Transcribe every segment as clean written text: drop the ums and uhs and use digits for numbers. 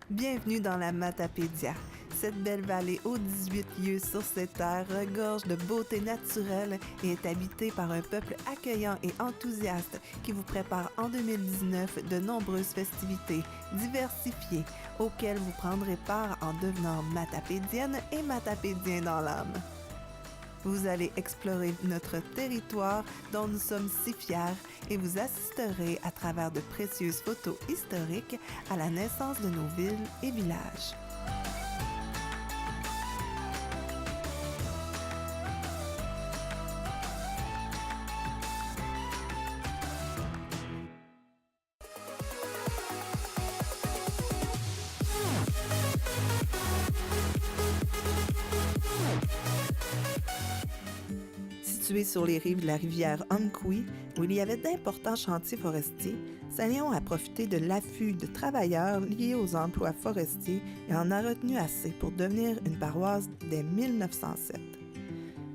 Bienvenue dans la Matapédia. Cette belle vallée aux 18 lieues sur cette terre regorge de beauté naturelle et est habitée par un peuple accueillant et enthousiaste qui vous prépare en 2019 de nombreuses festivités diversifiées auxquelles vous prendrez part en devenant matapédienne et matapédien dans l'âme. Vous allez explorer notre territoire dont nous sommes si fiers et vous assisterez à travers de précieuses photos historiques à la naissance de nos villes et villages. Situé sur les rives de la rivière Umpqui, où il y avait d'importants chantiers forestiers, Saint-Léon a profité de l'afflux de travailleurs liés aux emplois forestiers et en a retenu assez pour devenir une paroisse dès 1907.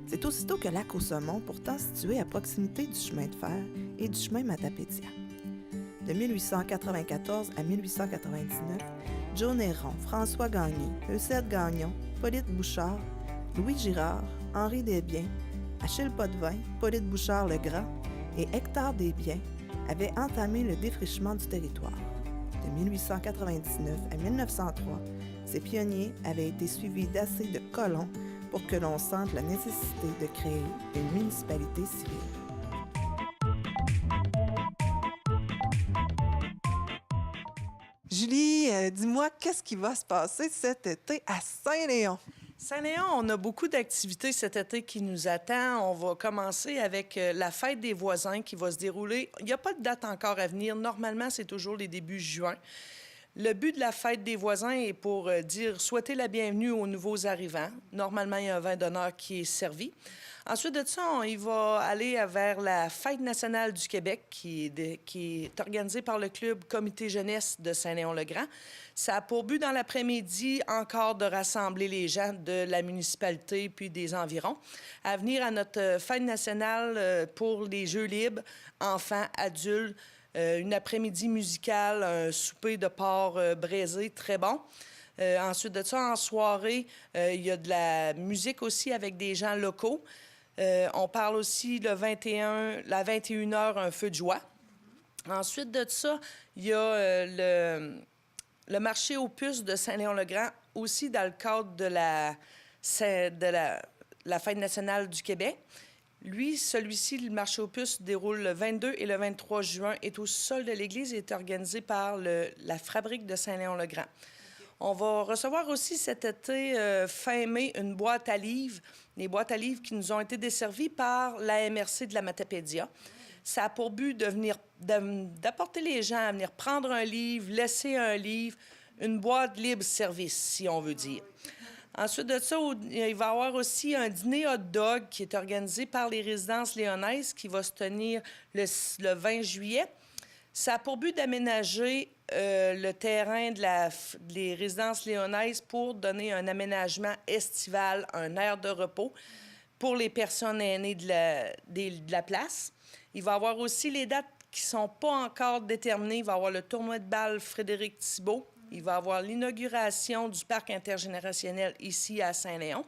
C'est aussitôt que Lac-aux-Saumons, pourtant situé à proximité du chemin de fer et du chemin Matapédia. De 1894 à 1899, Joe Néron, François Gagné, Eusèbe Gagnon, Polyte Bouchard, Louis Girard, Henri Desbiens, Achille Potvin, Polyte Bouchard-le-Grand et Hector Desbiens avaient entamé le défrichement du territoire. De 1899 à 1903, ces pionniers avaient été suivis d'assez de colons pour que l'on sente la nécessité de créer une municipalité civile. Julie, dis-moi, qu'est-ce qui va se passer cet été à Saint-Léon? Saint-Léon, on a beaucoup d'activités cet été qui nous attendent. On va commencer avec la fête des voisins qui va se dérouler. Il n'y a pas de date encore à venir. Normalement, c'est toujours les débuts juin. Le but de la fête des voisins est pour souhaiter la bienvenue aux nouveaux arrivants. Normalement, il y a un vin d'honneur qui est servi. Ensuite de ça, il va aller vers la Fête nationale du Québec qui est organisée par le club Comité jeunesse de Saint-Léon-le-Grand. Ça a pour but dans l'après-midi encore de rassembler les gens de la municipalité puis des environs à venir à notre Fête nationale pour les jeux libres, enfants, adultes, une après-midi musicale, un souper de porc braisé très bon. Ensuite de ça, en soirée, il y a de la musique aussi avec des gens locaux. On parle aussi la 21h, un feu de joie. Ensuite de ça, il y a le marché aux puces de Saint-Léon-le-Grand, aussi dans le cadre de la Fête nationale du Québec. Celui-ci, le marché aux puces, déroule le 22 et le 23 juin, est au sol de l'église et est organisé par la fabrique de Saint-Léon-le-Grand. Okay. On va recevoir aussi cet été, fin mai, une boîte à livres, des boîtes à livres qui nous ont été desservies par la MRC de la Matapédia. Ça a pour but d'apporter les gens à venir prendre un livre, laisser un livre, une boîte libre-service, si on veut dire. Ensuite de ça, il va y avoir aussi un dîner hot dog qui est organisé par les résidences léonaises qui va se tenir le 20 juillet. Ça a pour but d'aménager le terrain des résidences léonaises pour donner un aménagement estival, un aire de repos pour les personnes aînées de la place. Il va y avoir aussi les dates qui ne sont pas encore déterminées. Il va y avoir le tournoi de balle Frédéric Thibault. Il va y avoir l'inauguration du parc intergénérationnel ici à Saint-Léon.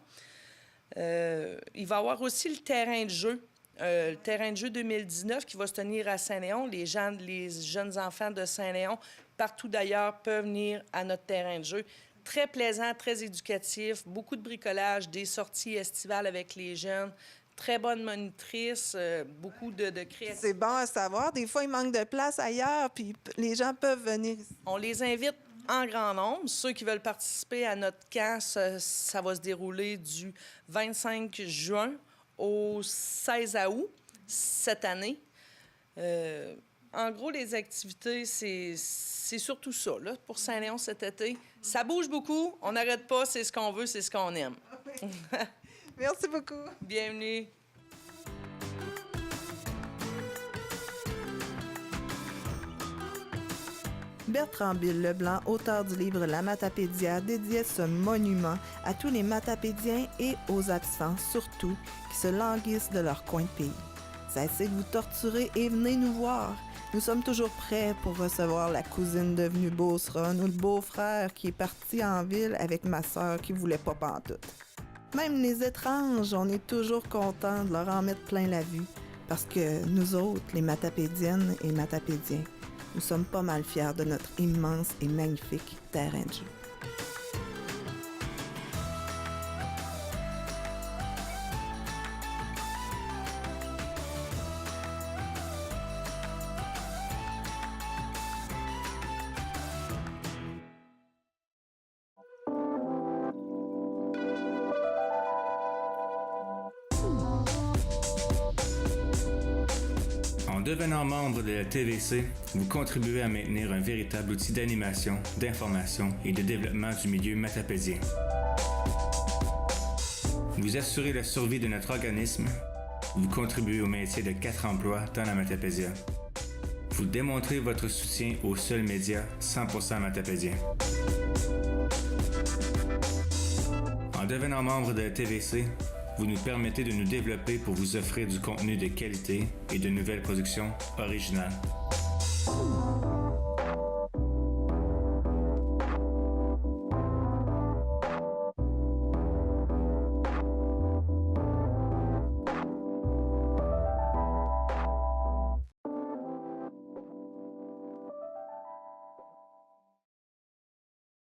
Il va y avoir aussi le terrain de jeu. Le terrain de jeu 2019 qui va se tenir à Saint-Léon. Les jeunes enfants de Saint-Léon, partout d'ailleurs, peuvent venir à notre terrain de jeu. Très plaisant, très éducatif, beaucoup de bricolage, des sorties estivales avec les jeunes. Très bonne monitrice, beaucoup de créativité. C'est bon à savoir. Des fois, il manque de place ailleurs, puis les gens peuvent venir ici. On les invite en grand nombre. Ceux qui veulent participer à notre camp, ça va se dérouler du 25 juin au 16 août cette année. En gros, les activités, c'est surtout ça, là, pour Saint-Léon cet été. Ça bouge beaucoup, on n'arrête pas, c'est ce qu'on veut, c'est ce qu'on aime. Oui. Merci beaucoup. Bienvenue. Bertrand Bill Leblanc, auteur du livre La Matapédia, dédiait ce monument à tous les matapédiens et aux absents, surtout, qui se languissent de leur coin de pays. Cessez de vous torturer et venez nous voir. Nous sommes toujours prêts pour recevoir la cousine devenue beauceronne ou le beau-frère qui est parti en ville avec ma sœur qui voulait pas pantoute. Même les étranges, on est toujours contents de leur en mettre plein la vue parce que nous autres, les matapédiennes et matapédiens, nous sommes pas mal fiers de notre immense et magnifique terrain de jeu. En devenant membre de la TVC, vous contribuez à maintenir un véritable outil d'animation, d'information et de développement du milieu matapédien. Vous assurez la survie de notre organisme, vous contribuez au maintien de 4 emplois dans la Matapédia. Vous démontrez votre soutien au seul média 100% matapédien. En devenant membre de la TVC, vous nous permettez de nous développer pour vous offrir du contenu de qualité et de nouvelles productions originales.